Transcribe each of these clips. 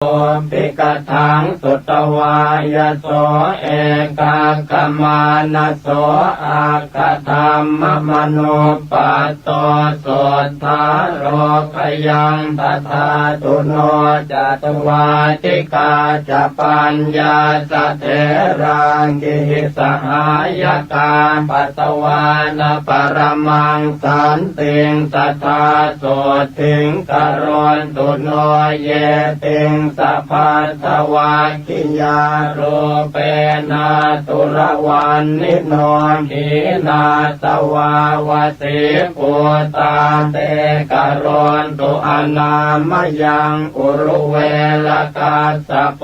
โอปิกถังสุตวายโสเอกากมานโสอาคธรรมมโนปัตโตโสทาโรคยังตถาตุโนจัตวาติกาจะปัญญาสเถรังกิสหายกาปัตตวานปรมังสันติงสัทธาโสติงกโรนตุโนเยติงสัพพัทธวาคิยาโรเปนะตุระวันนิโนขีนาสวาวสิปุตตาเตกโรนตุอนามยังอุรุเวลกาสโป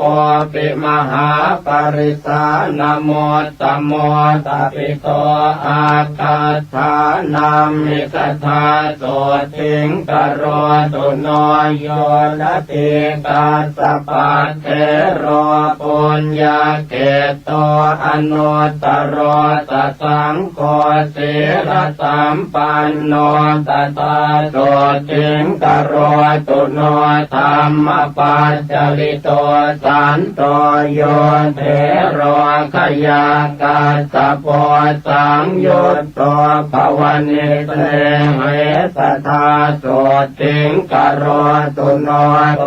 ปิมหาปริสานโมตโมตปิโตอาคาธานามิสัทธาโสติงกโรตุโนโยนะติกาสปัตเถโรปุญญาเกโตอนุตตโรตสังโฆศีลสัมปันโนตตาโสติงกโรตุโนธรรมปัจจลิโตสันโตโยเถโรขยากาสโพสังยุตโตภวนิเตเหสทาโสติงกโรตุโนโก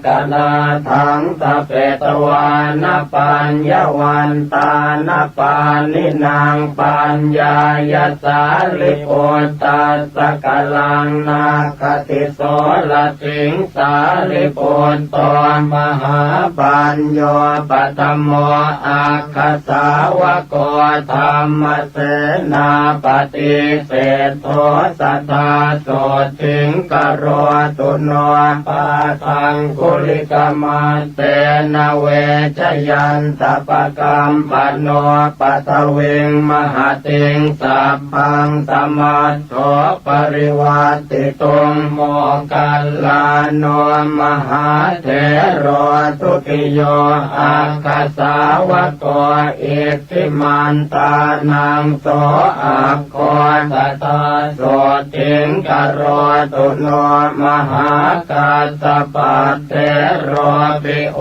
กนาทังสเปตวานปัญญวันตานปานินางปัญญายสาลิโอตัสสะกลังนาคติโสลสิงสาลิโอตโตมหาปัญโยปัตโมอาคสาวโกธรรมเสนาปฏิเสธโทสัทธาโสติงกโรตุโนปาทังคุลิกมาเตนะเวชยันตปกรรมปโนปัตเวงมหาติงสัพพังสมัตโถปริวัติตุงโมกัลลาโนมหาเถโรทุติโยอาคาสาวโกอิทธิมันตานังโสอาโคตตาโสติงกโรตุโนมหากาสปัตเถโรปิโอ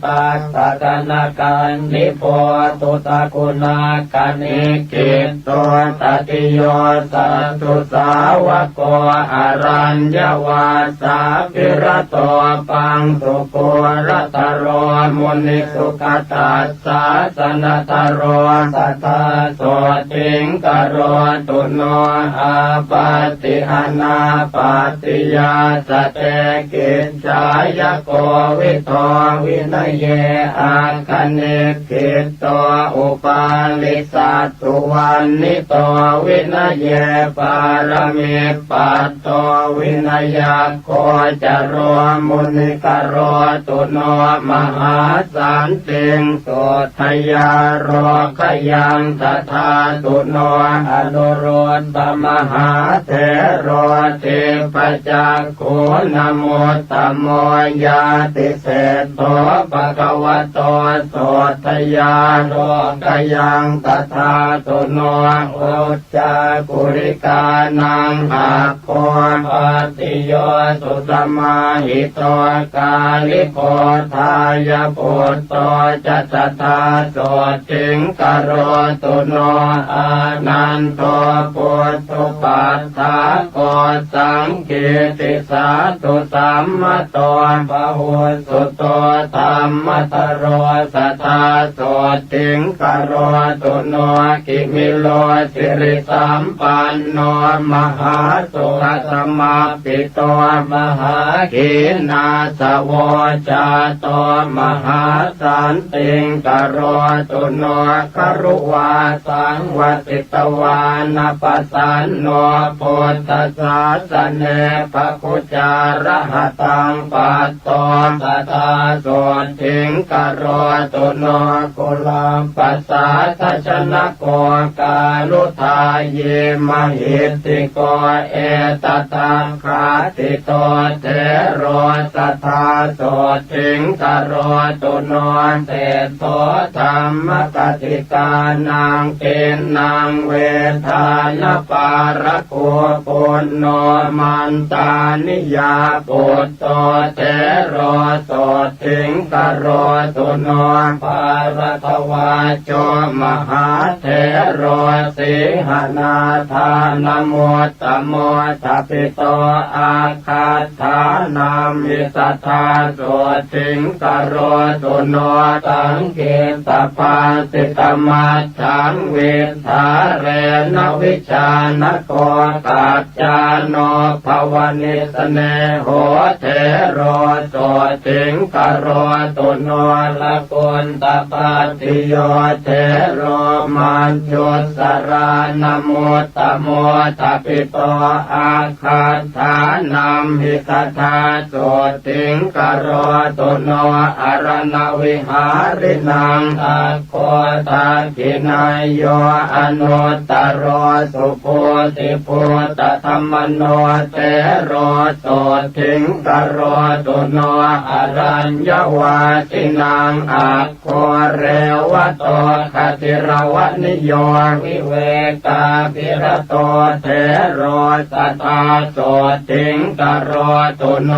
ตัสสะกนากันนิโพตุตะกุณากานิกิตโตตติโยสัตตุสาวโกอรัญญวาสาภิรโตปังสุโกรตโรมุนิสุขตัสสะสนัตโรสัทธาโสติงกโรตุโนอาปาติหานาปาติยาสเตกิจจายโกวิโตวินัยเยอาคเนกิตโตอุปาลิสัตตุวันนิโตวินัยเยปารมิปัตโตวินัยโกจโรมุนิกโรตุโนมหาสันติงโสทยาโรขยังตถาตุโนอนุโรตมหาเถโรเทปจักขุนโมตโมยาติเสโตภะคะวะโตโสทยาโรขยังตถาตุโนโอจากุริกานังอาโคปติโยสุตมาหิโตกาลิโกทายาปุตโตจัตตาโสติงกโรตุโนอานันโตปุตตุปัฏฐาโกสังกิติสาตุสัมมโตปะหุสุโตธรรมตโรสัทธาโสติงกโรตุโนกิมิโลสิริสัมปันโนมหาสุขสมาปิโตมหาขีนาสโวจาโตมหาสันติงกโรตุโนครุวาสังวติตวานปัสสันโนพุทธศาสเนภคุจารหตังปัตโตสัทธาโสติงกโรตุโนกุลาปัสสะทัชนะโกกาลุทาเยมหิติโกเอตตังคาติโตเถโรสัทธาโสติงกโรตุโนเตโตธรรมกติกานังเกณังเวทานปารโกปุณโนมันตานิยาปุตโตเถโร โสถิงกโรตุโนปารัตวาโจมหาเถโรสิหนาทานโมตโมทัพพิโตอาคาธานามิสัทธาโสถิงกโรตุโนตังเกตปาสิตมัจฉังเวทาเรนวิชานโกกัจจาโนภวนิสเนโหเทโรโสถิงกโรตุโนละกุณตปัตติโยเทโรมันจุสรานโมตโมทัพพิโตอาคาธานัมหิสัทธาโสถิงกโรตุโนอรณวิหารินังอาโคทากินายโยอนุตตรโรสุโพธิพุทธธรรมโนเตโรโสถิงกโรตุโนอรัญญวาสินังอาโคเรวโตคติรวนิโยวิเวกาภิรโตเทโรสัทธาโสถิงกโรตุโน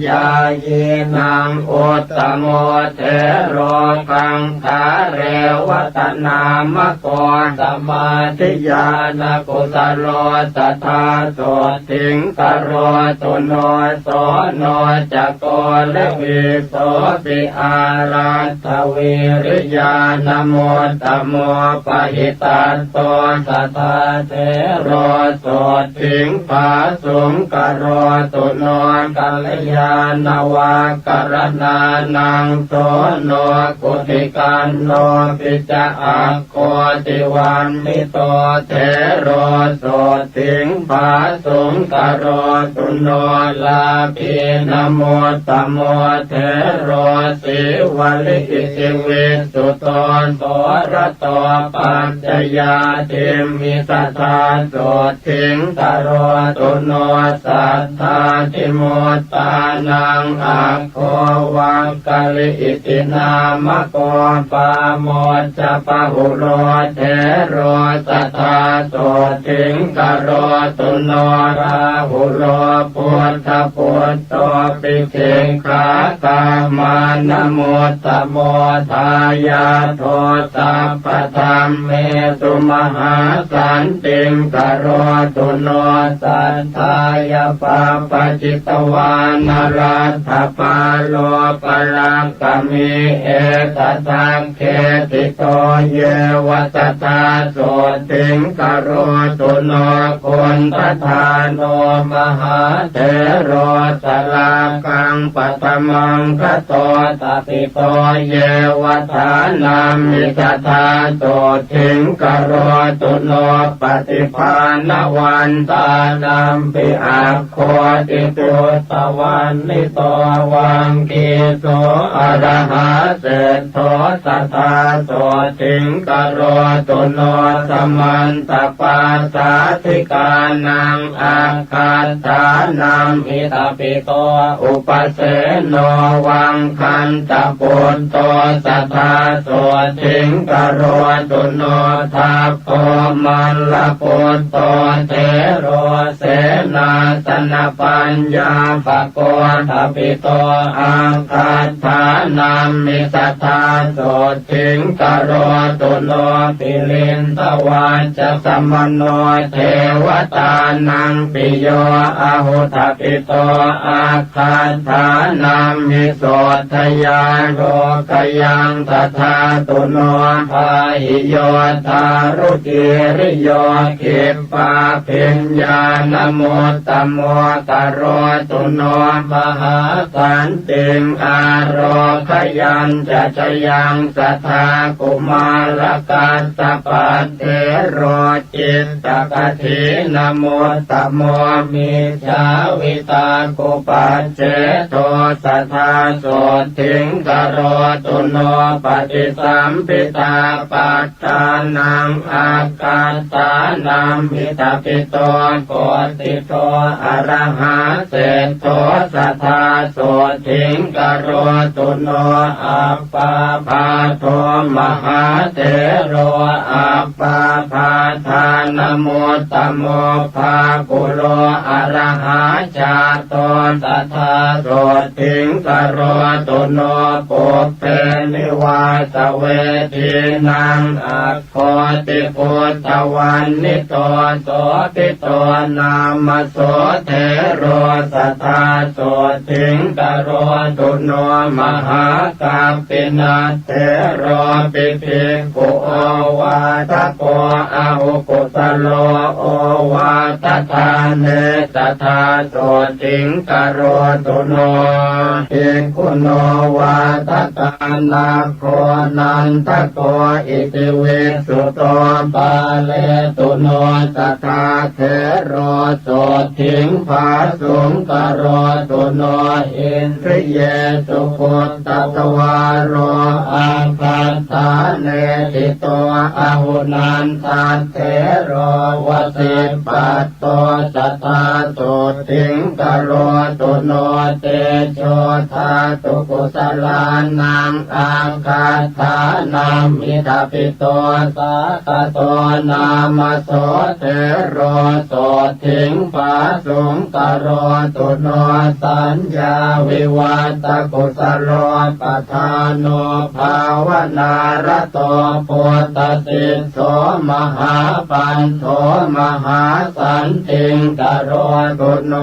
ยายีนังอุตตโมเทโรกังขาเรวตนามโกสมาธิญาณกุสโลสัทธาโสถิงกโรตุโนโสโนจักโกเลวิโสปิอารัตถวิริยานโมตโมปหิตัสโตสัทธาเทโรโสถิงภาสุงกโรตุโนกัลยาณวากรณานังโสโนกุติกันโนปิจอาโคติวันนิโตเทโรโสถิงภาสุงกโรตุโนลาภินโมตโมเทโรสิวลิกิสิวิสุตโตโสรโตปัจจยาทิมิสัทธาโสถิงกโรตุโนสัทธาทิโมตานังอาโควังกะลิอิตินามโกปาโมจปะหุโรเทโรสัทธาโสถิงกโรตุโนราหุโรพุทธพุทโตปิเขขากามานโมตโมทายาโทสัพพธรรมเมสุมหาสันติงกโรตุโนสัทธายาปาปจิตวานารัตถปาโลปรังกมิเอตทังเขติโตเยวสัทธาโสถิงกโรตุโนคนตถาโนมหาเถโรสลากังปัตมังคโตตติโตเยวทานามิสัทธาโสถิงกโรตุโนปฏิภาณวันตานัมปิอาโคติตุตวันนิโตวังกีโสอรหาเศธโธสัทธาโสถิงกโรตุโนสมันตปาสาธิกานังอาคาธานัมหิตาปิโตอุปเสโนวังคันตปุตโตสัทธาโสถิงกโรตุโนทัพโพมันลปุตโตเทโรเสนาสนปัญญาภโกทัพปิโตอาคาธานัมมิสัทธาโสถิงกโรตุโนปิลินทวันจะสมโนเทวตานังปิโยอาหุทัพปิโตอาคาธานัมมิโสทยาโรกยังตถาตุโนภาหิโยทารุกิริโยขิปปาภิญญานโมตโมกโรตุโนมหาสันติงอาโรคยัญจะชยังสัทธากุมารกัสสปะเทโรจิตตกถินโมตโมมิจาวิตากุปัจเจโตสัทธาโสถิงกโรตุโนปฏิสัมปิตาปัฏฐานังอากาสานัมหิตาปิโตโกติโตอรหาเศธโตสัทธาโสถิงกโรตุโนอัปปาภาโทมหาเถโรอัปปาภาทานโมตโมภากุโลอรหาจาโตสัทธาโสถิ ถิงกโรตุโนปุพเพนิวาสเวทีนังอัคโคติพุทธวันนิโตโสปิโตนามโสเทโรสัทธาโสถิงกโรตุโนมหากัปปินาเทโรปิภิกขุโอวาทโกอาหุกุสโลโอวาททานเนสัทธาโสถิงกโรตุโนภิกขุโนวาทตานาโคนันทโกอิติวิสุตโตปาเลตุโนสัทธาเทโรโสถิงภาสุงกโรตุโนอินทริเยสุขุตตตวารโรอาคัตถาเนติโตอาหุนันทันเทโรวสิปัตโตสัทธาโสถิงกโรตุโนเตโชธาตุกุสลานังอาคัตถานามิทาปิโตสาคโตนามโสเทโรโสถิงภาสุงกโรตุโนสัญญาวิวัตกุสโลปทานโนภาวนารโตโพธสิสโสมหาปันโทมหาสันติงกโรตุโน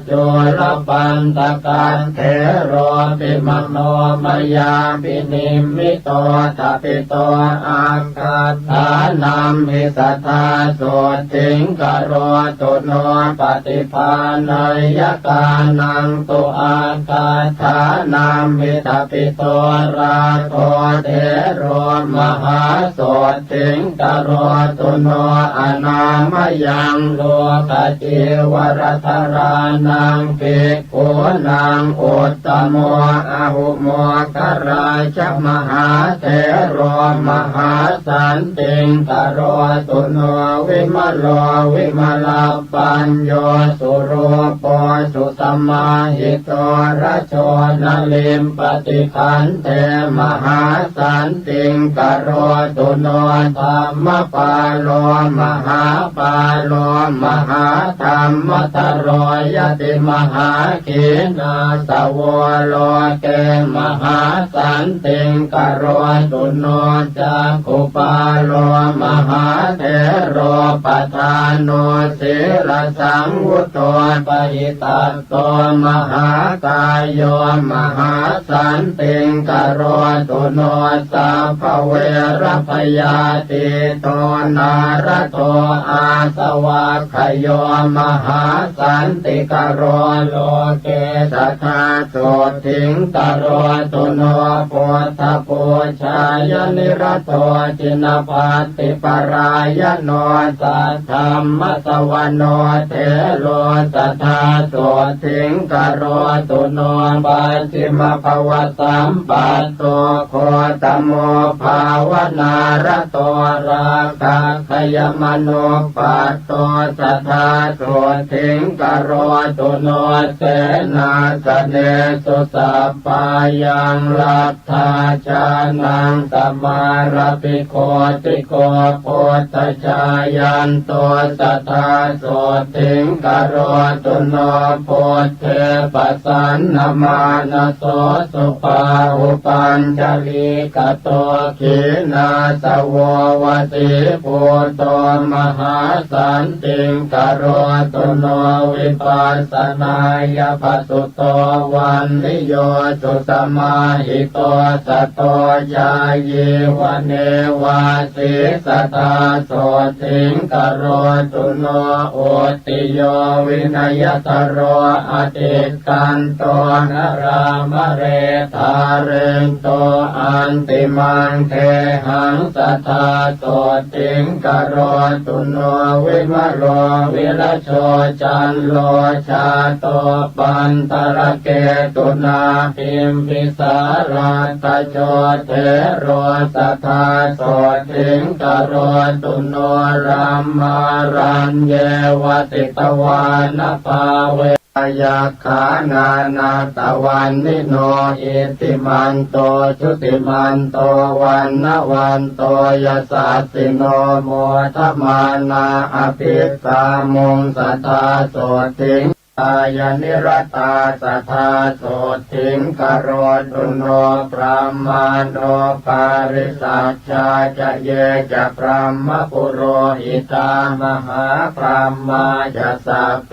จุลปันตกันเทโรปิมโนมยาปินิมิโตทัปิโตอาคาถานัมหิสัทธาโสถิงกโรตุโนปฏิภาณยกานังตุอาคาถานัมหิทัปิโตราโทเทโรมหาโสถิงกโรตุโนอนามยังโลกจิวรธารานังภิกขุนังอุตตโมอาหุโมกราชมหาเถโรมหาสันติงกโรตุโนวิมโลวิมลปัญโยสุโรปสุสมาหิโตระโชนลิมปฏิคันเทมหาสันติงกโรตุโนธรรมปาโลมหาปาโลมหาธรรมตโรยติมหาขีนาสวโลเกมหาสันติงกโรตุโนจักขุปาโลมหาเถโรปทานโนศิรสังวุตโตปหิตัสโตมหากายโยมหาสันติงกโรตุโนสัพพเวรพยาติโตนารโตอาสวัคโยมหาสันติกโรโลเกสัทธาโสถิงกโรตุโนปุถทปูชายนิรโตจินภัตติปรายโนสัทธัมมสวโนเทโลสัทธาโสถิงกโรตุโนปัจฉิมภวสัมปัตโตโคตโมภาวนารโตราคะขยมโนปัตโตสัทธาโสถิงกโรตุโนเสนาสเนสุสัพพายังลัทธาจานังสมารปิโคติโกโพธชายันโตสัทธาโสถิงกโรตุโนโพเทปัสสันนมานโสสุปาหุปัญจลีกโตขีนาสววติปุตโตมหาสันติงกโรตุโนวิปัสสนายปัสสุโตวันนิโยสุสมาหิโตสัตโตยายีวันเนวาสิสัทธาโสถิงกโรตุโนโอติโยวินัยตโรอติกันโตนรามเรธาเรนโตอันติมันเทหังสัทธาโสถิงกโรตุโนวิมโลวิรโชจันโลชาโตปันตระเกตุนาพิมพิสาราตโชเทโรสัทธาโสถิงกโรตุโนรามารัญเยวติตวานภาเวยาขานานาตวันนิโนอิติมันโตชุติมันโตวันนวันโตยสัสสิโนโมทมานาอภิสามุงสัทธาโสถิง ตายนิรตาสัทธาโสทิงกโรตุโนพระมาโนปาริสัชชาจะเยจะพระมปุโรหิตามหาพระมาจะสัพเพ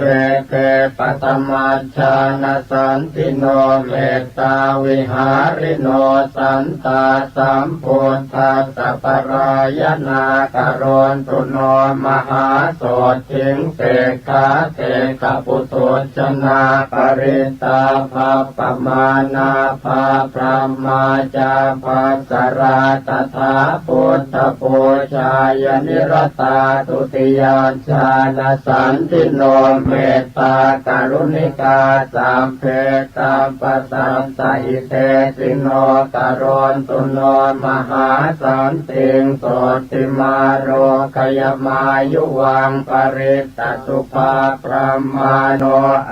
เกปัตมัชฌานสันติโนเมตตาวิหาริโนสันตาสัมพุทธัสสะปรายนาคโรตุโนมหาโสทิงเสกาเสกปุโตชนะปริตาภาปมานาภาพระมาจาภาสราตถาพุทธปูชายนิรตาตุติยาชาณสันติโนเมตตากรุณิกาสัมเพตาปัสสันสหิเตสิโนกโรนตุโนมหาสันติงโสติมาโรคยมายุวังปริตตสุภาพระมาโน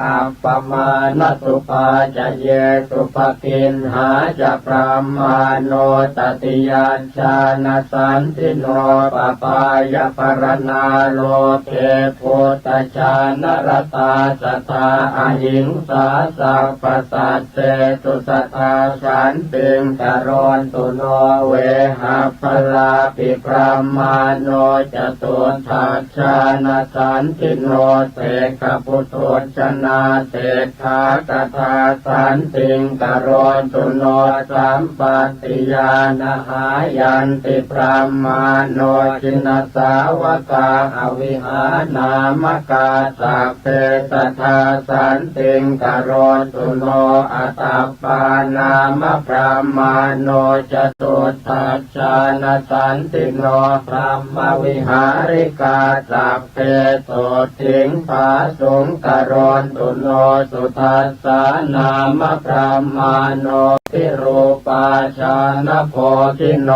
อัปปมาณสุภาจะเยสุภกินหาจะพระมาโนตติยาชาณสันติโนปปายปรณาโลเกพุตตชานรตาสัทธาอหิงสาสัพพสัตเตตุสัทธาสันติงกโรนตุโนเวหะพลาปิพระมาโนจตุทัชชานสันติโนเสกปุโตชนะเสขากทาสันติงกโรนตุโนสัมปัตติยานะหายันติพระมาโนจินสาวกาอวิหานามกาสัพเพสัทธาสันติงกโรนตุโนอัตตปานามพระมาโนจตุทัชชานสันติโนพระมวิหาริกาสัพเพโสทิงภาสุงกโรนตุโนสุทัสสานามพระมาโนติรูปาชานโพธิโน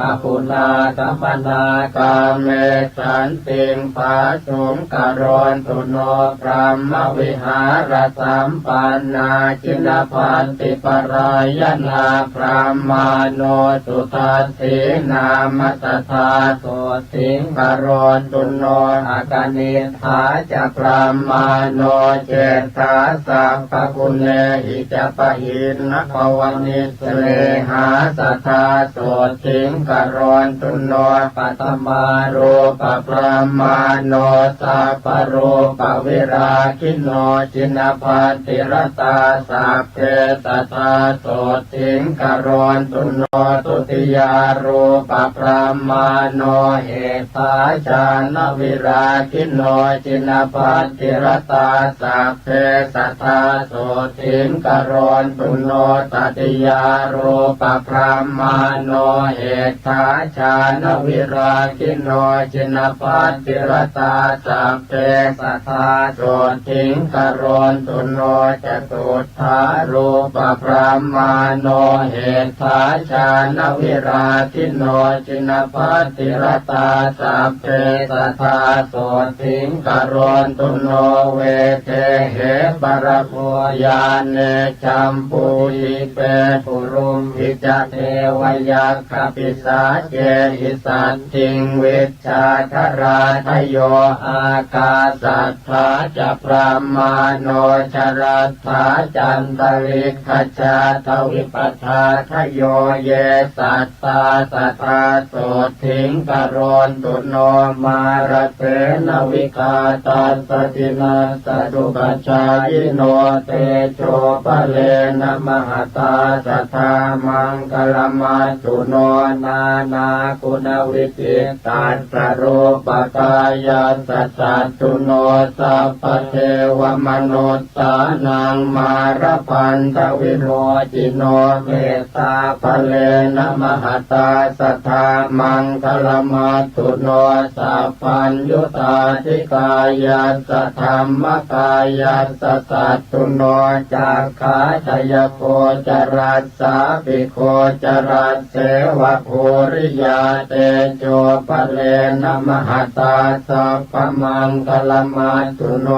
อปุนากัมปนากาเมสันติงภาสุงกโรนตุโนพระมวิหารสัมปันนาจินพันติปรายนาพระมาโนสุทัสสีนามสัทธาโสสิงกโรนตุโนอากานิธาจะพระมาโนเจตาสัพพกุเนหิจะปะหินนภวนิสเลหาสัทธาโสสิงกโรนตุโนปัตมาโรปพระมาโนสัพพโรปวิราคิโนจินภัตติรตาสัพเพสัทธาโสสิงกโรนตุโนตุติยาโรปพระมาโนเหตาชานวิราคิโนจินภัตติรตาสัพเพสัทธาโสสิงกโรนตุโนตติยาโรปพระมาโนเหตาชานวิราคิโนจินภัตติรตาสัพเพสัทธาโสสิงกโรนตุโนจตุถาโรปพระมาโนเหตาชานวิราคิโนจินภัตติรตาสัพเพสัทธาโสสิงกโรนตุโนเวเทเหปรโมยานเนจัมปุหิเปปุรุมหิจเทวยัคขปิสาเจหิสัตถิงวิชชาคราทโยอากาสัทธาจะพระมาโนชรัตถาจันตริกขจาทวิปัฏฐาทโยเยสัตตาสัทธาโสถิงกโรนตุโนมารเสนวิกาตัสสตินาสตุปชายโนเตโชปะเลนะมหตาสัทธามังคลมัสสุโนนานาคุณวิจิตัสสะรูปกายาสัสสะตุโนสัพพเทวมนุสสานังมารพันธวิโมจิโนเมตตาภเลนะมหตาสัทธามังคลมัสสุโนสัพพัญญุตาธิกายาสัทธรรมกายาสัสสะตุโนจักขาทยโคจรัสสาภิโค จรัสเสวะภูริยาเตโจปะเลนะมหตาสัพพมังคลมัตตุโน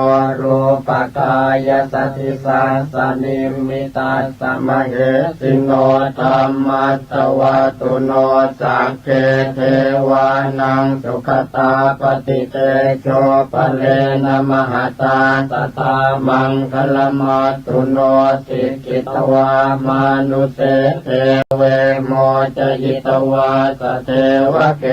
รูปกายสัทธิสัสสนิมิตาสมเหสิโนธัมมัสสวะตุโนสักเกเทวานังสุขตาปฏิเตโชปะเลนะมหตาตถามังคลมัตตุโนสิกิตวามานุเสเทเวโมจยิตวาสเทวะเก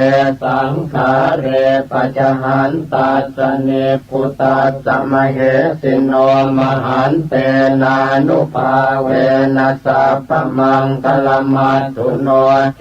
สังขาเรปัจหันตัสสเนพุตตัสสมเหสิโนมหันเตนานุภาเวนัสสัพพมังคลมัตตุโน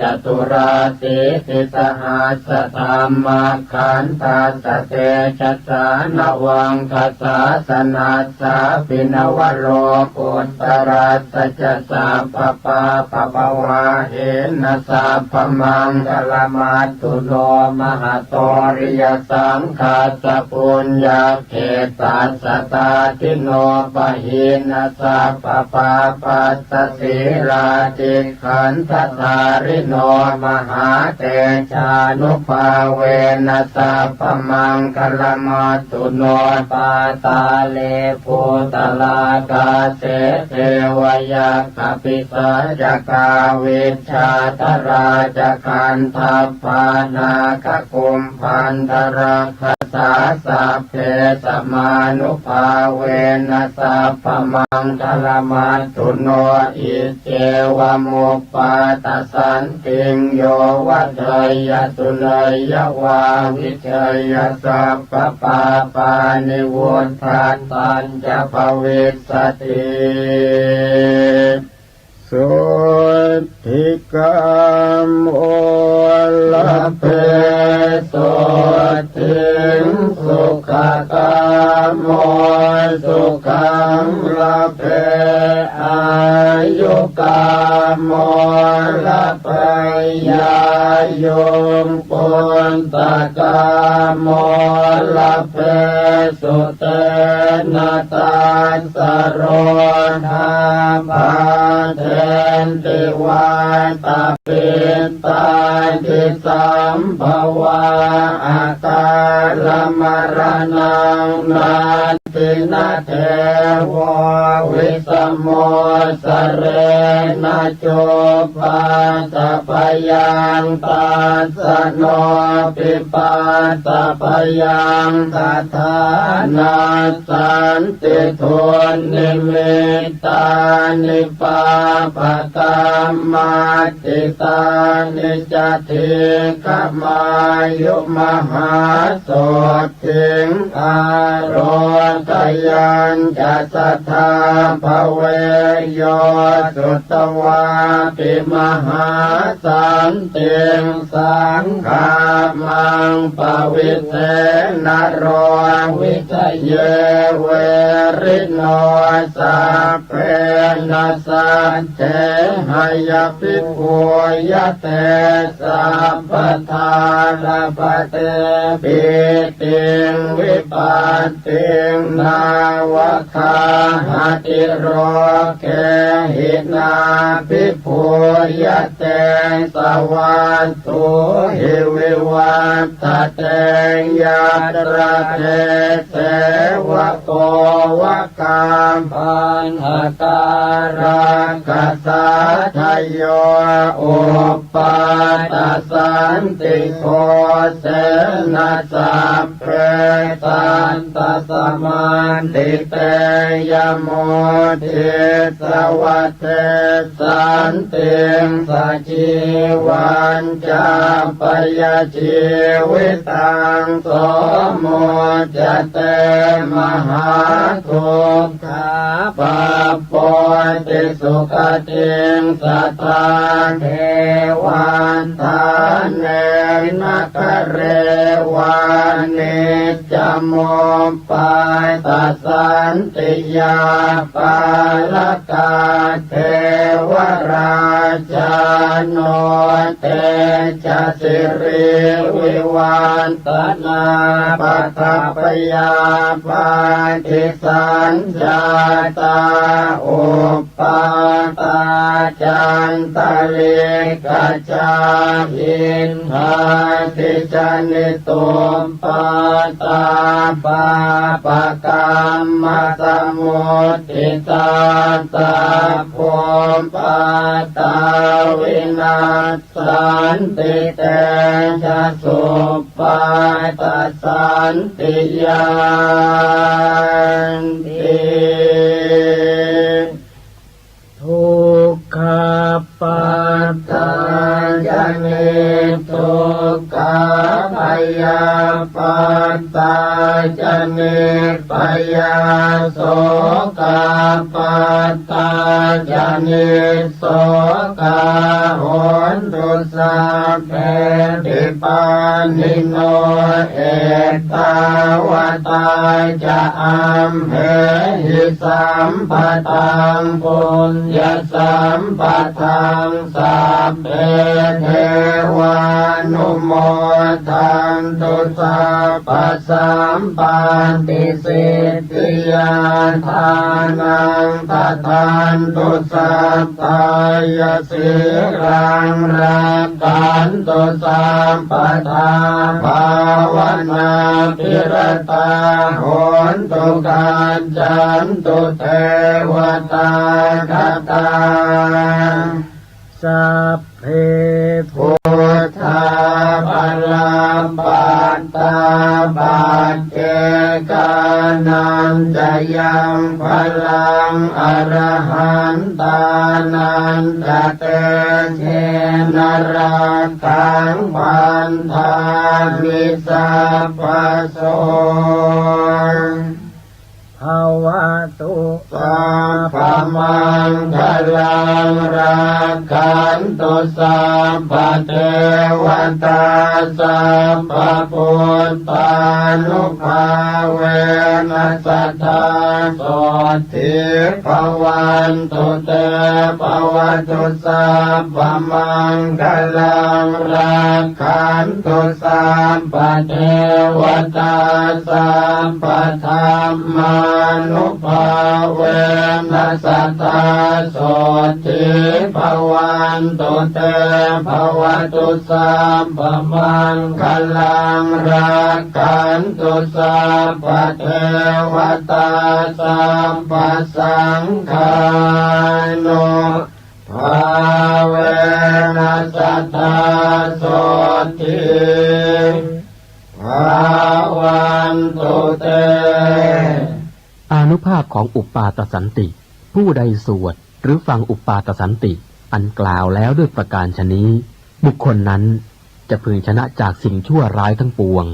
จตุราสีสิสหัสธรรมขันธัสสะเตชัสสานวังคัสสะสนัสสะปินวโรปุตตรัสสะจะสัพพปาปะปะวะเหนะสัพพมังคลมัตตุโนมหาโตริยสังฆาสปุญญาเขตัสสะตาทิโนปะหินะสัพพปาปัสสะสีราติขันธทาริโนมหาเตชานุภาเวนะสัพพมังคลมัตตุโนปาตาเลภูตลากาเสเทวยาคปิสัจกาวิชชาตราจคันทัพพานาคกุมพันธราคสาสัพเพสมานุภาเวนะสัพพมังคลมัตตุโนอิเจวะมุปปาตสันติงโยวัฏยสุนัยวาวิเชยสัพพปาปานิวุฒาตัญจะภวิสสติสุทิกามโอลเพสุทิงสุขกามโมสุขังลเพอายุกามโมลเพยายงปุนตกามโมลเพสุเตนะตัสสะโรธาภาเทนติวาตาปิตาทิสัมภวะอาการมรณังนาตินาเทววิสมโมสเรนะโจปาตปยังตัสสะโนปิปาตปยังตถานาสันติทุนนิมิตตานิปาปะกรรมาติตานิจติขมายุมหาโสติงอารทยัญจะสัทธาภเวโยสุตวาปิมหาสันติงสังฆามังปวิเสนโรวิทะเยเวริโนสัพเพนัสสัจเจหยภิกขุยะเตสัพพทานาปเตปิติงวิปัสสิงนาวคาหติโรเกหินาภิกขุยะเตสวัสสุหิวิวัตเตยัตระเทเสวะโกวะกามปัญหาการะกัสสะทยโยอุปปาตสันติโกเสนะสัพเพสันตสมันติเตยโมทิสวัตเตสันติงสัจจิวันจาปยชีวิตังโสโมจเตมหาทุกขาปะปติสุขติงสัตตาเทวันทานเน นักเรวานิจโมปายตัสสันติยาปาลกาเทวราชาโนเตจสิริวิวันตนาปัตถปยาปาทิสัญญาตาอุปาตาจันตลิกาจาอินทาทิจานิตุมปาตาปาปะกรรมสมุทิตาตาภูมิปาตาวินาศสันติเตชะสุปาตสันติยานติทุกขปัฏฐานเนทุกขพยาปัฏฐานเนพยาโสกปัฏฐานเนโสกโหนตุสัพเพติปานิโนเอตาวตาจะอัมเหหิสัมปตังปุญญสัมปทังสัพเพเทวานุโมทันตุสัพพสัมปันติสิทธิยาทานังตถานตุสัพพายสิรังรักขันตุสัมปทาภาวนาภิรตาโหนตุการจันตุเทวตาคตาสัพเพพุทธาภลัมปัตตาปัจเจกานันจะยังพลังอรหันตานันจะเตเชนรักขังพันธามิสัพพโสภวตุสัพพมังคลังรักขันตุสัพพเทวตาสัพพพุทธานุภาเวนัสสทาโสทิภวันตุเตภวตุสัพพมังคลังรักขันตุสัพพเทวตาสัพพธรรมานุภาเวนัสสตาโสทิภวันตุเตภวตุสัพพมังคลังรักขันตุสัพพเทวตาสัพพสังฆานุภาเวนัสสตาโสทิภวันตุเตอานุภาพของอุปปาตสันติผู้ใดสวดหรือฟังอุปปาตสันติอันกล่าวแล้วด้วยประการฉนี้บุคคลนั้นจะพึงชนะจากสิ่งชั่วร้ายทั้งปวง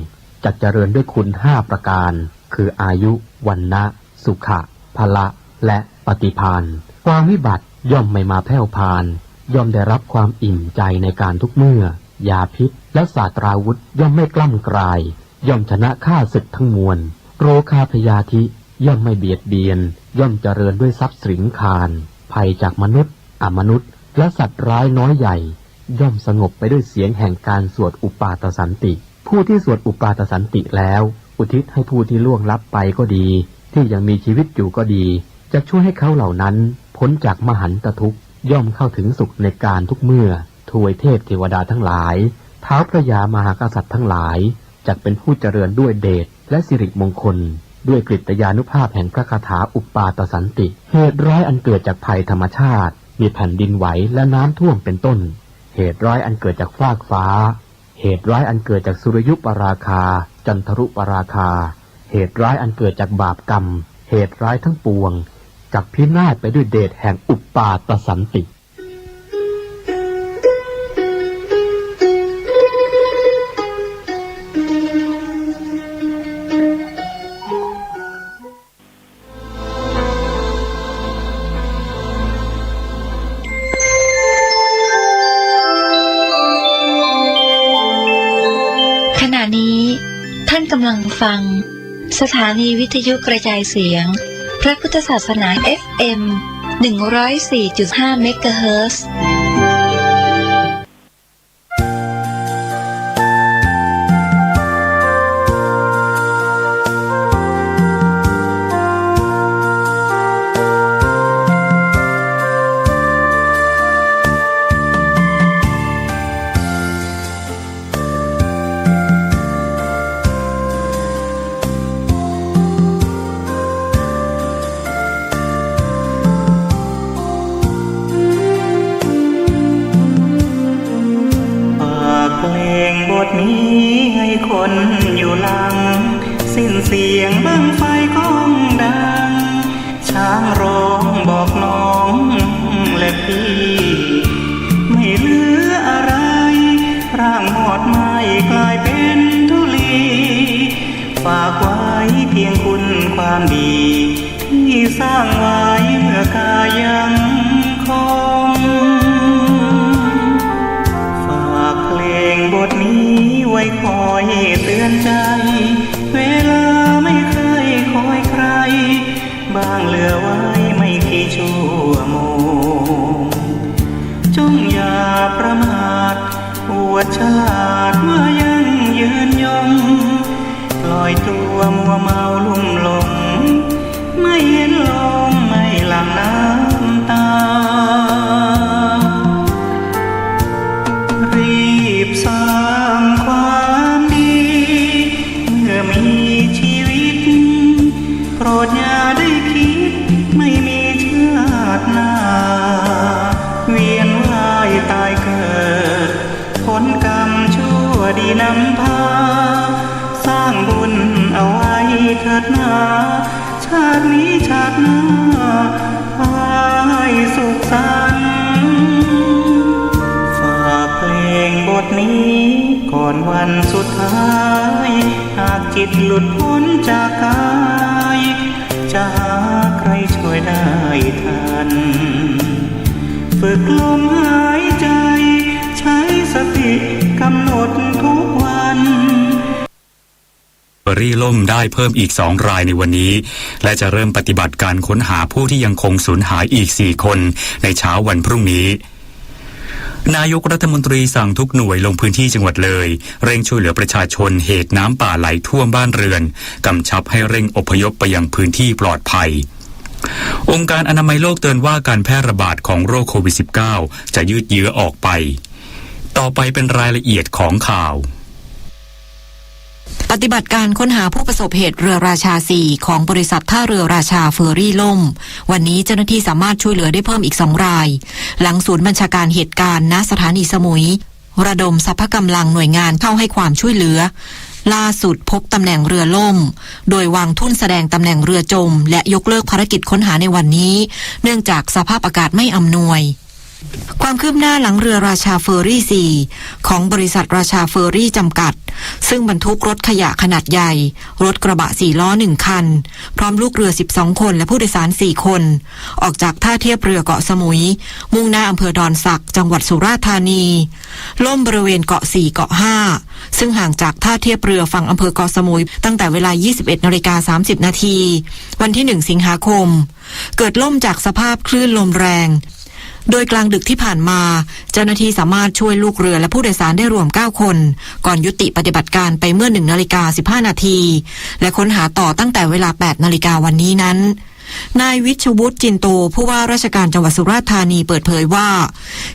จักเจริญด้วยคุณ5ประการคืออายุวรรณะสุขะพละและปฏิภาณความวิบัติย่อมไม่มาแผ่วพานย่อมได้รับความอิ่มใจในการทุกเมื่อยาพิษและศาสตราวุธย่อมไม่กล้ำกลายย่อมชนะข้าศึกทั้งมวลโรคาพยาธิย่อมไม่เบียดเบียนย่อมเจริญด้วยทรัพย์สินคารภัยจากมนุษย์อมนุษย์และสัตว์ร้ายน้อยใหญ่ย่อมสงบไปด้วยเสียงแห่งการสวดอุปาทสันติผู้ที่สวดอุปาทสันติแล้วอุทิศให้ผู้ที่ล่วงลับไปก็ดีที่ยังมีชีวิตอยู่ก็ดีจะช่วยให้เขาเหล่านั้นพ้นจากมหันตทุกข์ย่อมเข้าถึงสุขในการทุกเมื่อทวยเทพเทวดาทั้งหลายท้าวพระยามหากษัตริย์ทั้งหลายจักเป็นผู้เจริญด้วยเดชและสิริมงคลด้วยกฤตยานุภาพแห่งพระคาถาอุปปาตสันติเหตุร้ายอันเกิดจากภัยธรรมชาติมีแผ่นดินไหวและน้ำท่วมเป็นต้นเหตุร้ายอันเกิดจากฟากฟ้าเหตุร้ายอันเกิดจากสุริยุปราคาจันทรุปราคาเหตุร้ายอันเกิดจากบาปกรรมเหตุร้ายทั้งปวงจักพินาศไปด้วยเดชแห่งอุปปาตสันติ อ ท่านกำลังฟังสถานีวิทยุกระจายเสียงพระพุทธศาสนา FM 104.5 เมกะเฮิรตซ์คนอยู่หลังสิ้นเสียงบั้งไฟก้องดังช้างร้องบอกน้องและพี่ไม่เหลืออะไรร่างหมดไหม้กลายเป็นธุลีฝากไว้เพียงคุณความดีที่สร้างไว้เมื่อกายยังคงฝากเพลงบทนี้ไว้คอยเตือนใจเวลาไม่เคยคอยใครบ้างเหลือไว้ไม่กี่ชั่วโมงจงอย่าประมาทอวดฉลาดเมื่อยังยืนยงปล่อยตัวมัวเมาลุ่มหลงไม่เห็นลมไม่หลั่งน้ำตารีบสร้างความดีเมื่อมีชีวิตโปรดอย่าได้คิดไม่มีชาติหน้าเวียนว่ายตายเกิดผลกรรมชั่วดีนำพาสร้างบุญเอาไว้เถิดนาชาตินี้ชาติหน้าให้สุขสันต์ฝากเพลงบทนี้ก่อนวันสุดท้ายหากจิตหลุดพ้นจากกายจะหาใครช่วยได้ทันฝึกลมหายใจใช้สติกำหนดทุกวันเฟอร์รี่ล่มได้เพิ่มอีก2 รายในวันนี้และจะเริ่มปฏิบัติการค้นหาผู้ที่ยังคงสูญหายอีก4 คนในเช้าวันพรุ่งนี้นายกรัฐมนตรีสั่งทุกหน่วยลงพื้นที่จังหวัดเลยเร่งช่วยเหลือประชาชนเหตุน้ำป่าไหลท่วมบ้านเรือนกำชับให้เร่งอพยพไปยังพื้นที่ปลอดภัยองค์การอนามัยโลกเตือนว่าการแพร่ระบาดของโรคโควิด -19 จะยืดเยื้อออกไปต่อไปเป็นรายละเอียดของข่าวปฏิบัติการค้นหาผู้ประสบเหตุเรือราชา 4ของบริษัทท่าเรือราชาเฟอร์รี่ล่มวันนี้เจ้าหน้าที่สามารถช่วยเหลือได้เพิ่มอีก2 รายหลังศูนย์บัญชาการเหตุการณ์ณสถานีสมุยระดมสรรพกำลังหน่วยงานเข้าให้ความช่วยเหลือล่าสุดพบตำแหน่งเรือล่มโดยวางทุ่นแสดงตำแหน่งเรือจมและยกเลิกภารกิจค้นหาในวันนี้เนื่องจากสภาพอากาศไม่อำนวยความคืบหน้าหลังเรือราชาเฟอร์รี่ 4ของบริษัทราชาเฟอร์รี่จำกัดซึ่งบรรทุกรถขยะขนาดใหญ่รถกระบะ4 ล้อ1 คันพร้อมลูกเรือ12 คนและผู้โดยสาร4 คนออกจากท่าเทียบเรือเกาะสมุยมุ่งหน้าอำเภอดอนสักจังหวัดสุราษฎร์ธานีล่มบริเวณเกาะ4เกาะ5ซึ่งห่างจากท่าเทียบเรือฝั่งอำเภอเกาะสมุยตั้งแต่เวลา 21:30 นาทีวันที่1 สิงหาคมเกิดล่มจากสภาพคลื่นลมแรงโดยกลางดึกที่ผ่านมาเจ้าหน้าที่สามารถช่วยลูกเรือและผู้โดยสารได้รวม9 คนก่อนยุติปฏิบัติการไปเมื่อ 1:15 นาทีและค้นหาต่อตั้งแต่เวลา 8 นาฬิกาวันนี้นั้นนายวิชวุฒิจินโตผู้ว่าราชการจังหวัดสุราษฎร์ธานีเปิดเผยว่า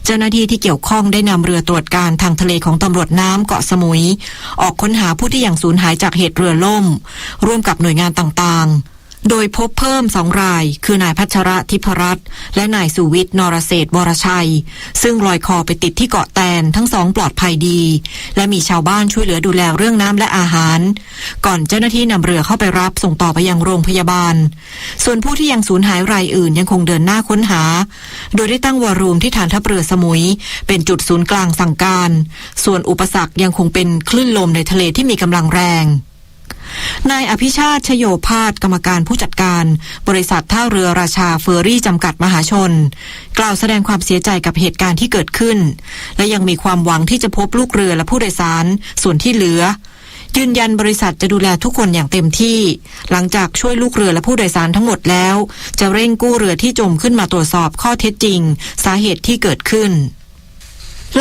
เจ้าหน้าที่ที่เกี่ยวข้องได้นำเรือตรวจการทางทะเลของตำรวจน้ำเกาะสมุยออกค้นหาผู้ที่ยังสูญหายจากเหตุเรือล่มร่วมกับหน่วยงานต่างๆโดยพบเพิ่ม2 รายคือนายพัชระทิพรัตน์และนายสุวิทย์นรเศรษฐ์วรชัยซึ่งลอยคอไปติดที่เกาะแตนทั้ง2ปลอดภัยดีและมีชาวบ้านช่วยเหลือดูแลเรื่องน้ำและอาหารก่อนเจ้าหน้าที่นำเรือเข้าไปรับส่งต่อไปยังโรงพยาบาลส่วนผู้ที่ยังสูญหายรายอื่นยังคงเดินหน้าค้นหาโดยได้ตั้งวอรูมที่ฐานทัพเรือสมุยเป็นจุดศูนย์กลางสั่งการส่วนอุปสรรคยังคงเป็นคลื่นลมในทะเลที่มีกำลังแรงนายอภิชาติชโยภาสกรรมการผู้จัดการบริษัทท่าเรือราชาเฟอร์รี่จำกัดมหาชนกล่าวแสดงความเสียใจกับเหตุการณ์ที่เกิดขึ้นและยังมีความหวังที่จะพบลูกเรือและผู้โดยสารส่วนที่เหลือ ยืนยันบริษัทจะดูแลทุกคนอย่างเต็มที่ หลังจากช่วยลูกเรือและผู้โดยสารทั้งหมดแล้วจะเร่งกู้เรือที่จมขึ้นมาตรวจสอบข้อเท็จจริงสาเหตุที่เกิดขึ้น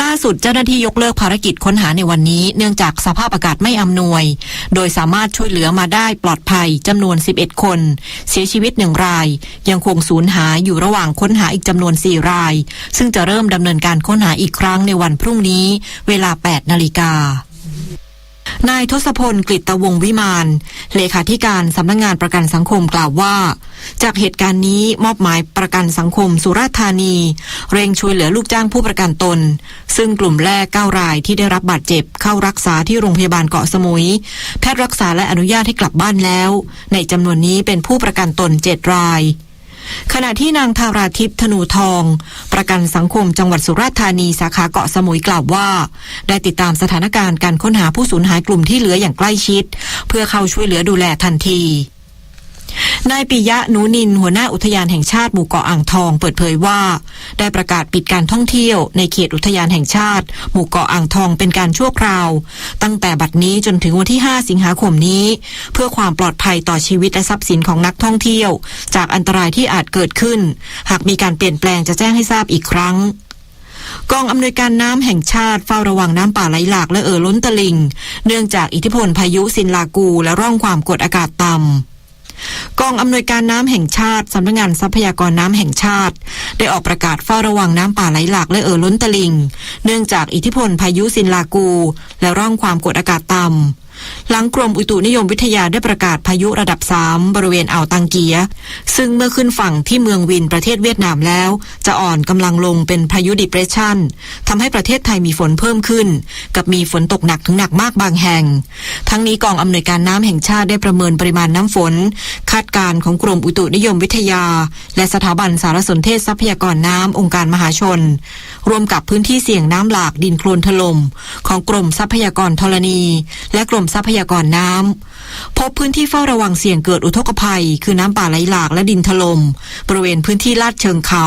ล่าสุดเจ้าหน้าที่ยกเลิกภารกิจค้นหาในวันนี้เนื่องจากสภาพอากาศไม่อำนวยโดยสามารถช่วยเหลือมาได้ปลอดภัยจำนวน11คนเสียชีวิต1รายยังคงสูญหายอยู่ระหว่างค้นหาอีกจำนวน4รายซึ่งจะเริ่มดำเนินการค้นหาอีกครั้งในวันพรุ่งนี้เวลา 8 นาฬิกานายทศพล กฤตวงศ์วิมานเลขาธิการสำนักงานประกันสังคมกล่าวว่าจากเหตุการณ์นี้มอบหมายประกันสังคมสุราษฎร์ธานีเร่งช่วยเหลือลูกจ้างผู้ประกันตนซึ่งกลุ่มแรก9รายที่ได้รับบาดเจ็บเข้ารักษาที่โรงพยาบาลเกาะสมุยแพทย์รักษาและอนุญาตให้กลับบ้านแล้วในจำนวนนี้เป็นผู้ประกันตน7รายขณะที่นางธาราทิพย์ธนูทองประกันสังคมจังหวัดสุราษฎร์ธานีสาขาเกาะสมุยกล่าวว่าได้ติดตามสถานการณ์การค้นหาผู้สูญหายกลุ่มที่เหลืออย่างใกล้ชิดเพื่อเข้าช่วยเหลือดูแลทันทีนายปิยะหนูนินหัวหน้าอุทยานแห่งชาติหมู่เกาะอ่างทองเปิดเผยว่าได้ประกาศปิดการท่องเที่ยวในเขตอุทยานแห่งชาติหมู่เกาะอ่างทองเป็นการชั่วคราวตั้งแต่บัดนี้จนถึงวันที่5สิงหาคมนี้เพื่อความปลอดภัยต่อชีวิตและทรัพย์สินของนักท่องเที่ยวจากอันตรายที่อาจเกิดขึ้นหากมีการเปลี่ยนแปลงจะแจ้งให้ทราบอีกครั้งกองอำนวยการน้ำแห่งชาติเฝ้าระวังน้ำป่าไหลหลากและล้นตลิ่งเนื่องจากอิทธิพลพายุซินลากูและร่องความกดอากาศต่ำกองอำนวยการน้ำแห่งชาติสำนักงานทรัพยากรน้ำแห่งชาติได้ออกประกาศเฝ้าระวังน้ำป่าไหลหลากและล้นตลิ่งเนื่องจากอิทธิพลพายุซินลากูและร่องความกดอากาศต่ำหลังกรมอุตุนิยมวิทยาได้ประกาศพายุระดับ3บริเวณอ่าวตังเกียซึ่งเมื่อขึ้นฝั่งที่เมืองวินประเทศเวียดนามแล้วจะอ่อนกำลังลงเป็นพายุดิเพรสชันทำให้ประเทศไทยมีฝนเพิ่มขึ้นกับมีฝนตกหนักถึงหนักมากบางแห่งทั้งนี้กองอำนวยการน้ำแห่งชาติได้ประเมินปริมาณน้ำฝนคาดการณ์ของกรมอุตุนิยมวิทยาและสถาบันสารสนเทศทรัพยากรน้ำองค์การมหาชนรวมกับพื้นที่เสี่ยงน้ำหลากดินโคลนถล่มของกรมทรัพยากรธรณีและกรมทรัพยากรน้ำพบพื้นที่เฝ้าระวังเสี่ยงเกิดอุทกภัยคือน้ำป่าไหลหลากและดินถล่มบริเวณพื้นที่ลาดเชิงเขา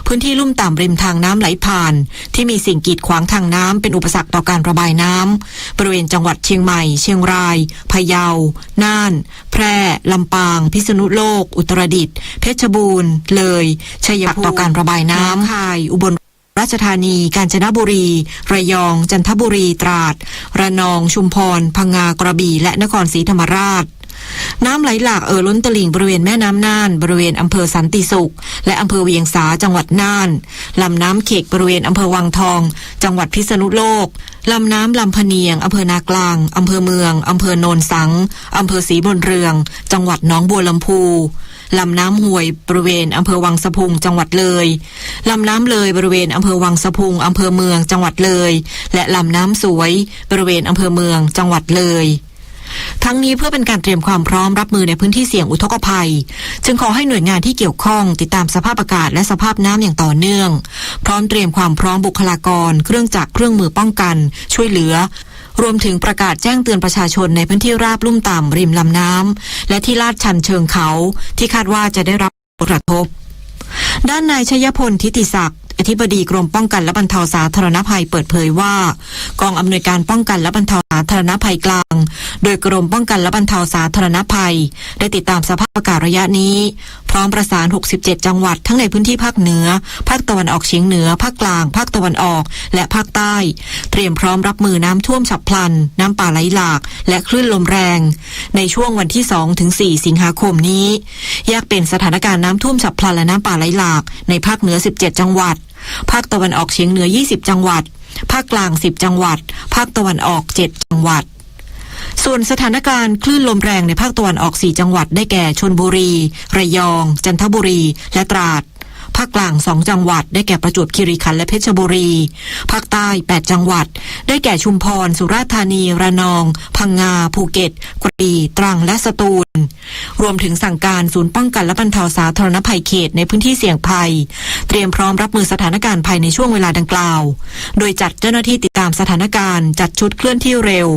พื้นที่ลุ่มต่ำริมทางน้ำไหลผ่านที่มีสิ่งกีดขวางทางน้ำเป็นอุปสรรคต่อการระบายน้ำบริเวณจังหวัดเชียงใหม่เชียงรายพะเยาน่านแพร่ลำปางพิษณุโลกอุตรดิตถ์เพชรบูรณ์เลยชัยภูมิต่อการระบายน้ำคายอุบลราชธานีกาญจนบุรีระยองจันทบุรีตราดระนองชุมพรพังงากระบี่และนครศรีธรรมราชน้ำไหลหลากล้นตลิ่งบริเวณแม่น้ำน่านบริเวณอำเภอสันติสุขและอำเภอเวียงสาจังหวัดน่านลำน้ำเขกบริเวณอำเภอวังทองจังหวัดพิษณุโลกลำน้ำลำพะเนียงอำเภอนากลางอำเภอเมืองอำเภอโนนสังอำเภอศรีบุญเรืองจังหวัดหนองบัวลำพูลำน้ำห้วยบริเวณอำเภอวังสะพุงจังหวัดเลยลำน้ำเลยบริเวณอำเภอวังสะพุงอำเภอเมืองจังหวัดเลยและลำน้ำสวยบริเวณอำเภอเมืองจังหวัดเลยทั้งนี้เพื่อเป็นการเตรียมความพร้อมรับมือในพื้นที่เสี่ยงอุทกภัยจึงขอให้หน่วยงานที่เกี่ยวข้องติดตามสภาพอากาศและสภาพน้ำอย่างต่อเนื่องพร้อมเตรียมความพร้อมบุคลากรเครื่องจักรเครื่องมือป้องกันช่วยเหลือรวมถึงประกาศแจ้งเตือนประชาชนในพื้นที่ราบลุ่มต่ำริมลำน้ำและที่ลาดชันเชิงเขาที่คาดว่าจะได้รับผลกระทบด้านนายชยพลทิติศักดิ์อธิบดีกรมป้องกันและบรรเทาสาธารณภัยเปิดเผยว่ากองอำนวยการป้องกันและบรรเทาสาธารณภัยกลางโดยกรมป้องกันและบรรเทาสาธารณภัยได้ติดตามสภาพอากาศระยะนี้พร้อมประสาน67จังหวัดทั้งในพื้นที่ภาคเหนือภาคตะวันออกเฉียงเหนือภาคกลางภาคตะวันออกและภาคใต้เตรียมพร้อมรับมือน้ำท่วมฉับพลันน้ำป่าไหลหลากและคลื่นลมแรงในช่วงวันที่2ถึง4สิงหาคมนี้แยกเป็นสถานการณ์น้ำท่วมฉับพลันและน้ำป่าไหลหลากในภาคเหนือ17จังหวัดภาคตะวันออกเฉียงเหนือ20จังหวัดภาคกลาง10จังหวัดภาคตะวันออก7จังหวัดส่วนสถานการณ์คลื่นลมแรงในภาคตะวันออก4จังหวัดได้แก่ชลบุรีระยองจันทบุรีและตราดภาคกลาง2จังหวัดได้แก่ประจวบคีรีขันธ์และเพชรบุรีภาคใต้8จังหวัดได้แก่ชุมพรสุราษฎร์ธานีระนองพังงาภูเก็ตกระบี่ตรังและสตูลรวมถึงสั่งการศูนย์ป้องกันและบรรเทาสาธารณภัยเขตในพื้นที่เสี่ยงภัยเตรียมพร้อมรับมือสถานการณ์ภัยในช่วงเวลาดังกล่าวโดยจัดเจ้าหน้าที่ติดตามสถานการณ์จัดชุดเคลื่อนที่เร็ว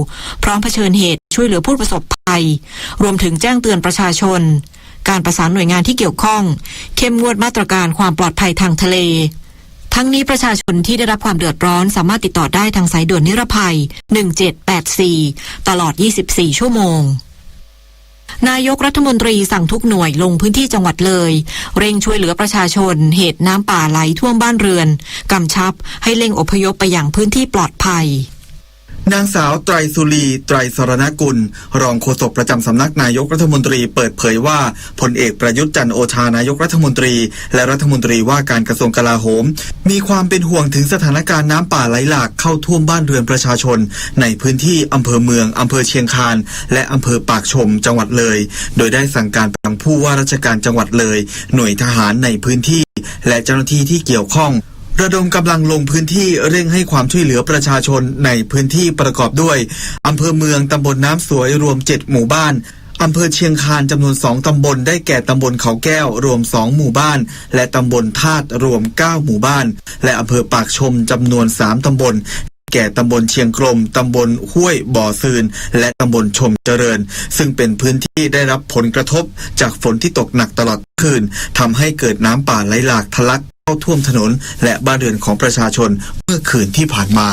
พร้อมเผชิญเหตุช่วยเหลือผู้ประสบภัยรวมถึงแจ้งเตือนประชาชนการประสานหน่วยงานที่เกี่ยวข้องเข้มงวดมาตรการความปลอดภัยทางทะเล ทั้งนี้ประชาชนที่ได้รับความเดือดร้อนสามารถติดต่อได้ทางสายด่วนนิรภัย1784ตลอด24ชั่วโมงนายกรัฐมนตรีสั่งทุกหน่วยลงพื้นที่จังหวัดเลยเร่งช่วยเหลือประชาชนเหตุน้ำป่าไหลท่วมบ้านเรือนกำชับให้เร่งอพยพไปยังพื้นที่ปลอดภัยนางสาวไตรสุรีไตรสรณกุลรองโฆษกประจำสำนักนายกรัฐมนตรีเปิดเผยว่าพลเอกประยุทธ์จันทร์โอชานายกรัฐมนตรีและรัฐมนตรีว่าการกระทรวงกลาโหมมีความเป็นห่วงถึงสถานการณ์น้ำป่าไหลหลากเข้าท่วมบ้านเรือนประชาชนในพื้นที่อำเภอเมืองอำเภอเชียงคานและอำเภอปากชมจังหวัดเลยโดยได้สั่งการไปยังผู้ว่าราชการจังหวัดเลยหน่วยทหารในพื้นที่และเจ้าหน้าที่ที่เกี่ยวข้องระดมกำลังลงพื้นที่เร่งให้ความช่วยเหลือประชาชนในพื้นที่ประกอบด้วยอำเภอเมืองตำบลน้ำสวยรวม7หมู่บ้านอำเภอเชียงคานจำนวน2ตำบลได้แก่ตำบลเขาแก้วรวม2หมู่บ้านและตำบลธาตุรวม9หมู่บ้านและอำเภอปากชมจำนวน3ตำบลแก่ตำบลเชียงกรมตำบลห้วยบ่อซืนและตำบลชมเจริญซึ่งเป็นพื้นที่ได้รับผลกระทบจากฝนที่ตกหนักตลอดคืนทำให้เกิดน้ำป่าไหลหลากทะลักเข้าท่วมถนนและบ้านเรือนของประชาชนเมื่อคืนที่ผ่านมา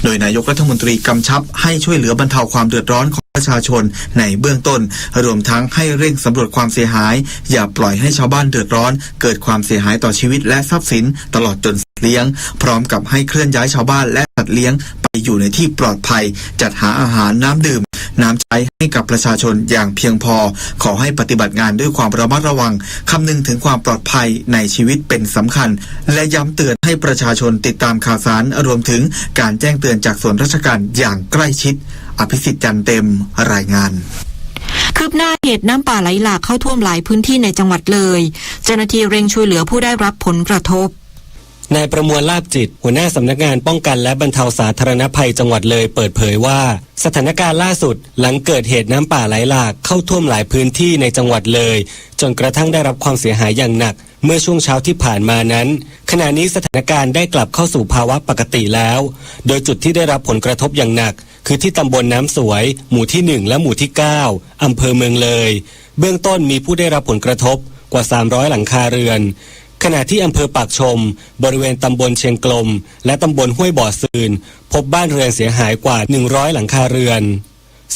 โดยนายกรัฐมนตรีกำชับให้ช่วยเหลือบรรเทาความเดือดร้อนของประชาชนในเบื้องต้นรวมทั้งให้เร่งสำรวจความเสียหายอย่าปล่อยให้ชาวบ้านเดือดร้อนเกิดความเสียหายต่อชีวิตและทรัพย์สินตลอดจนสัตว์เลี้ยงพร้อมกับให้เคลื่อนย้ายชาวบ้านและสัตว์เลี้ยงไปอยู่ในที่ปลอดภัยจัดหาอาหารน้ำดื่มน้ำใช้ให้กับประชาชนอย่างเพียงพอขอให้ปฏิบัติงานด้วยความระมัดระวังคำนึงถึงความปลอดภัยในชีวิตเป็นสำคัญและย้ำเตือนให้ประชาชนติดตามข่าวสารรวมถึงการแจ้งเตือนจากส่วนราชการอย่างใกล้ชิดอภิสิทธิ์จันเต็มรายงานคืบหน้าเหตุน้ำป่าไหลหลากเข้าท่วมหลายพื้นที่ในจังหวัดเลยเจ้าหน้าที่เร่งช่วยเหลือผู้ได้รับผลกระทบนายประมวลลาภจิตหัวหน้าสำนักงานป้องกันและบรรเทาสาธารณภัยจังหวัดเลยเปิดเผยว่าสถานการณ์ล่าสุดหลังเกิดเหตุน้ำป่าไหลหลากเข้าท่วมหลายพื้นที่ในจังหวัดเลยจนกระทั่งได้รับความเสียหายอย่างหนักเมื่อช่วงเช้าที่ผ่านมานั้นขณะนี้สถานการณ์ได้กลับเข้าสู่ภาวะปกติแล้วโดยจุดที่ได้รับผลกระทบอย่างหนักคือที่ตำบลน้ำสวยหมู่ที่1และหมู่ที่9อำเภอเมืองเลยเบื้องต้นมีผู้ได้รับผลกระทบกว่า300หลังคาเรือนขณะที่อำเภอปากชมบริเวณตำบลเชียงกลมและตำบลห้วยบ่อซืนพบบ้านเรือนเสียหายกว่า100หลังคาเรือน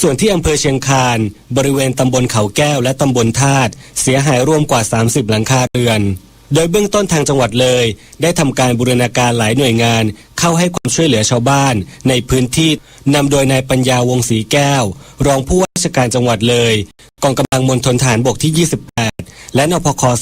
ส่วนที่อำเภอเชียงคานบริเวณตำบลเขาแก้วและตำบลธาตุเสียหายรวมกว่า30หลังคาเรือนโดยเบื้องต้นทางจังหวัดเลยได้ทำการบูรณาการหลายหน่วยงานเข้าให้ความช่วยเหลือชาวบ้านในพื้นที่นำโดยนายปัญญาวงศรีแก้วรองผู้ว่าราชการจังหวัดเลยกองกำลังมณฑลทหารบกที่28และนพค23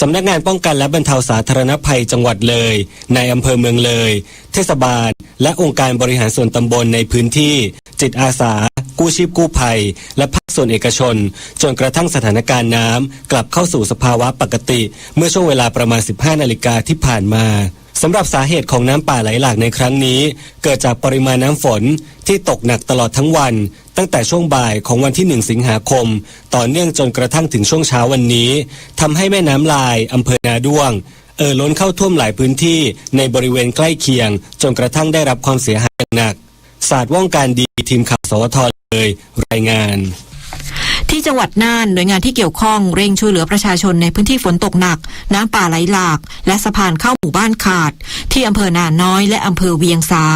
สำนักงานป้องกันและบรรเทาสาธารณภัยจังหวัดเลยในอำเภอเมืองเลยเทศบาลและองค์การบริหารส่วนตำบลในพื้นที่จิตอาสากู้ชีพกู้ภัยและภาคส่วนเอกชนจนกระทั่งสถานการณ์น้ำกลับเข้าสู่สภาวะปกติเมื่อช่วงเวลาประมาณ 15 นาฬิกาที่ผ่านมาสำหรับสาเหตุของน้ำป่าไหลหลากในครั้งนี้เกิดจากปริมาณน้ำฝนที่ตกหนักตลอดทั้งวันตั้งแต่ช่วงบ่ายของวันที่1สิงหาคมต่อเนื่องจนกระทั่งถึงช่วงเช้าวันนี้ทำให้แม่น้ำลายอำเภอนาด้วงล้นเข้าท่วมหลายพื้นที่ในบริเวณใกล้เคียงจนกระทั่งได้รับความเสียหายอย่างหนักศาสตร์ว่องการดีทีมข่าวสวทเลยรายงานที่จังหวัดน่านหน่วยงานที่เกี่ยวข้องเร่งช่วยเหลือประชาชนในพื้นที่ฝนตกหนักน้ำป่าไหลหลากและสะพานเข้าหมู่บ้านขาดที่อำเภอนาน้อยและอำเภอเวียงสา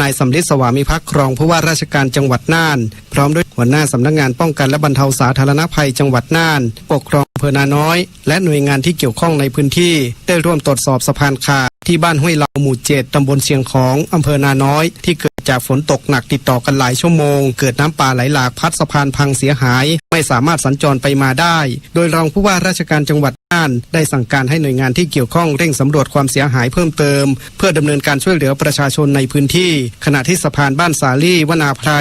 นายสำลิดสวามิภักดิ์รองผู้ว่าราชการจังหวัดน่านพร้อมด้วยหัวหน้าสำนักงานป้องกันและบรรเทาสาธารณภัยจังหวัดน่านปกครองอำเภอนาน้อยและหน่วยงานที่เกี่ยวข้องในพื้นที่ได้ร่วมตรวจสอบสะพานขาดที่บ้านห้วยเหลาหมู่7ตำบลเชียงของอำเภอนาน้อยที่เกิดจากฝนตกหนักติดต่อกันหลายชั่วโมงเกิดน้ำป่าไหลหลากพัดสะพานพังเสียหายไม่สามารถสัญจรไปมาได้โดยรองผู้ว่าราชการจังหวัดน่านได้สั่งการให้หน่วยงานที่เกี่ยวข้องเร่งสำรวจความเสียหายเพิ่มเติมเพื่อดำเนินการช่วยเหลือประชาชนในพื้นที่ขณะที่สะพานบ้านสาลี่วนาไพร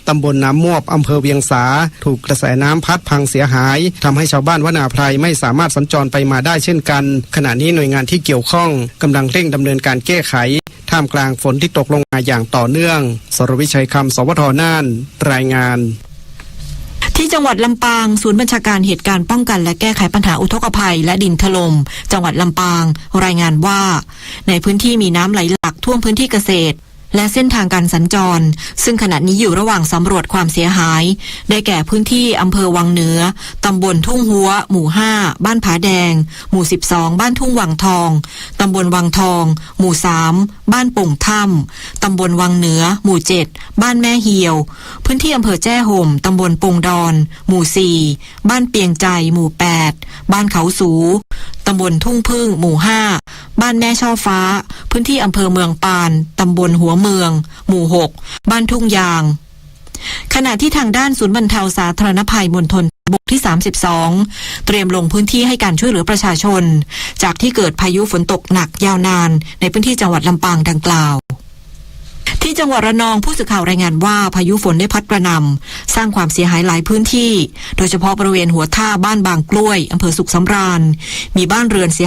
ตำบลน้ำมวบอำเภอเวียงสาถูกกระแสน้ำพัดพังเสียหายทำให้ชาวบ้านวนาไพรไม่สามารถสัญจรไปมาได้เช่นกันขณะนี้หน่วยงานที่เกี่ยวข้องกำลังเร่งดำเนินการแก้ไขท่ามกลางฝนที่ตกลงมาอย่างต่อเนื่องสรวิชัยคำสวทน่านรายงานที่จังหวัดลำปางศูนย์บัญชาการเหตุการณ์ป้องกันและแก้ไขปัญหาอุทกภัยและดินถล่มจังหวัดลำปางรายงานว่าในพื้นที่มีน้ำไหลหลากท่วมพื้นที่เกษตร และเส้นทางการสัญจรซึ่งขณะนี้อยู่ระหว่างสำรวจความเสียหายได้แก่พื้นที่อำเภอวังเหนือตำบลทุ่งหัวหมู่5บ้านผาแดงหมู่12บ้านทุ่งวังทองตำบลวังทองหมู่3บ้านป่งถ้ำตำบลวังเหนือหมู่7บ้านแม่เหี่ยวพื้นที่อำเภอแจ้ห่มตำบลปงดอนหมู่4บ้านเปียงใจหมู่8บ้านเขาสูตำบลทุ่งพึ่งหมู่5บ้านแม่ช่อฟ้าพื้นที่อำเภอเมืองปานตำบลหัวเมืองหมู่6บ้านทุ่งยางขณะที่ทางด้านศูนย์บรรเทาสาธารณภัยมณฑลบกที่32เตรียมลงพื้นที่ให้การช่วยเหลือประชาชนจากที่เกิดพายุฝนตกหนักยาวนานในพื้นที่จังหวัดลำปางดังกล่าวที่จังหวัดระนองผู้สื่อข่าวรายงานว่าพายุฝนได้พัดกระหน่ำสร้างความเสียหายหลายพื้นที่โดยเฉพาะบริเวณหัวท่าบ้านบางกล้วยอำเภอสุขสำราญมีบ้านเรือนเสีย